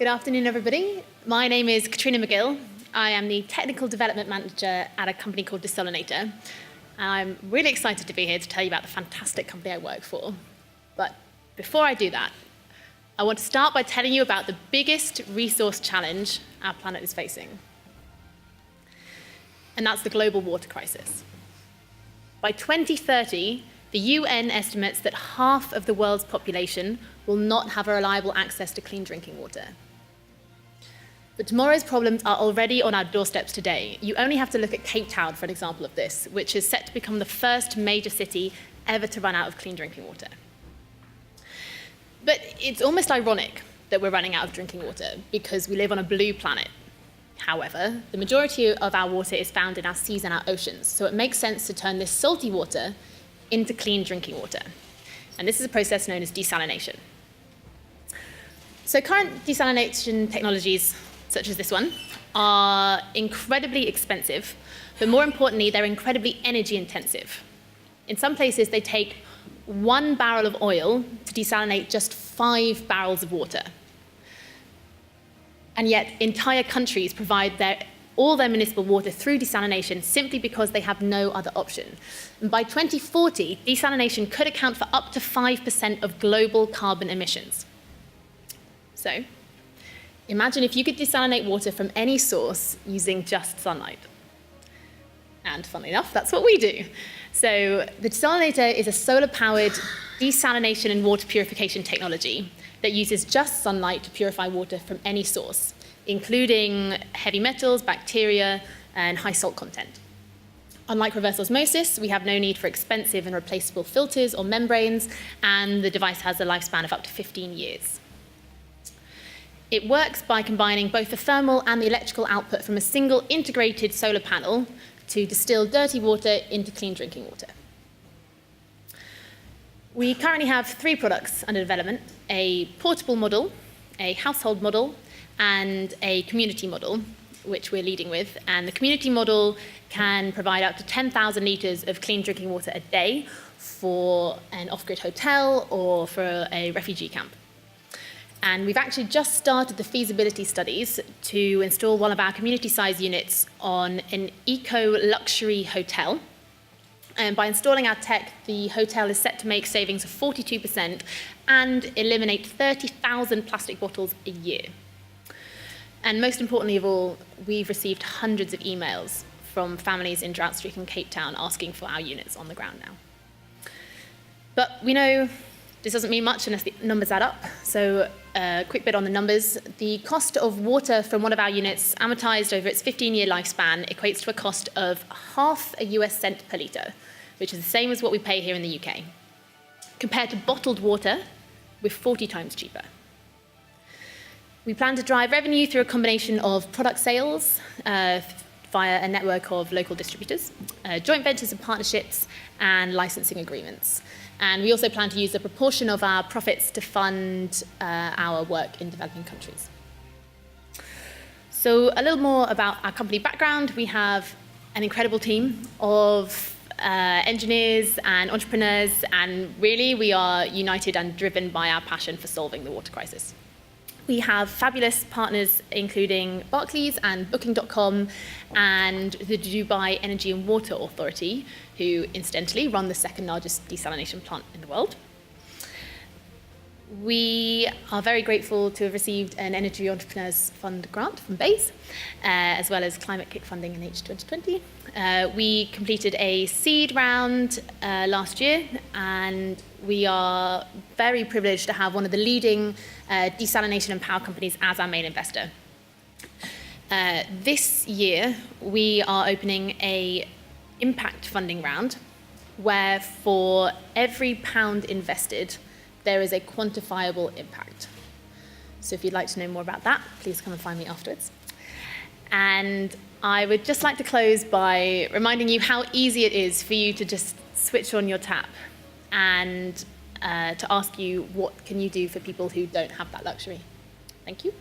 Good afternoon, everybody. My name is Catriona McGill. I am the Technical Development Manager at a company called Desolenator. And I'm really excited to be here to tell you about the fantastic company I work for. But before I do that, I want to start by telling you about the biggest resource challenge our planet is facing. And that's the global water crisis. By 2030, the UN estimates that half of the world's population will not have a reliable access to clean drinking water. But tomorrow's problems are already on our doorsteps today. You only have to look at Cape Town for an example of this, which is set to become the first major city ever to run out of clean drinking water. But it's almost ironic that we're running out of drinking water because we live on a blue planet. However, the majority of our water is found in our seas and our oceans, so it makes sense to turn this salty water into clean drinking water. And this is a process known as desalination. So current desalination technologies, such as this one, are incredibly expensive, but more importantly, they're incredibly energy intensive. In some places, they take 1 barrel of oil to desalinate just 5 barrels of water. And yet, entire countries provide all their municipal water through desalination simply because they have no other option. And by 2040, desalination could account for up to 5% of global carbon emissions. So, imagine if you could desalinate water from any source using just sunlight. And funnily enough, that's what we do. So the Desolenator is a solar-powered desalination and water purification technology that uses just sunlight to purify water from any source, including heavy metals, bacteria, and high salt content. Unlike reverse osmosis, we have no need for expensive and replaceable filters or membranes, and the device has a lifespan of up to 15 years. It works by combining both the thermal and the electrical output from a single integrated solar panel to distill dirty water into clean drinking water. We currently have 3 products under development: a portable model, a household model, and a community model, which we're leading with. And the community model can provide up to 10,000 litres of clean drinking water a day for an off-grid hotel or for a refugee camp. And we've actually just started the studies to install one of our community-sized units on an eco-luxury hotel. And by installing our tech, the hotel is set to make savings of 42% and eliminate 30,000 plastic bottles a year. And most importantly of all, we've received hundreds of emails from families in drought-stricken Cape Town asking for our units on the ground now. But we know this doesn't mean much unless the numbers add up. So a quick bit on the numbers. The cost of water from one of our units, amortized over its 15-year lifespan, equates to a cost of half a US cent per litre, which is the same as what we pay here in the UK, compared to bottled water, with 40 times cheaper. We plan to drive revenue through a combination of product sales via a network of local distributors, joint ventures and partnerships, and licensing agreements. And we also plan to use a proportion of our profits to fund our work in developing countries. So a little more about our company background. We have an incredible team of engineers and entrepreneurs, and really we are united and driven by our passion for solving the water crisis. We have fabulous partners, including Barclays and Booking.com and the Dubai Energy and Water Authority, who incidentally run the second largest desalination plant in the world. We are very grateful to have received an Energy Entrepreneurs Fund grant from BEIS, as well as Climate Kick funding in H2020. We completed a seed round last year, and we are very privileged to have one of the leading desalination and power companies as our main investor. This year, we are opening an impact funding round, where for every pound invested, there is a quantifiable impact. So if you'd like to know more about that, please come and find me afterwards. And I would just like to close by reminding you how easy it is for you to just switch on your tap and to ask you, what can you do for people who don't have that luxury? Thank you.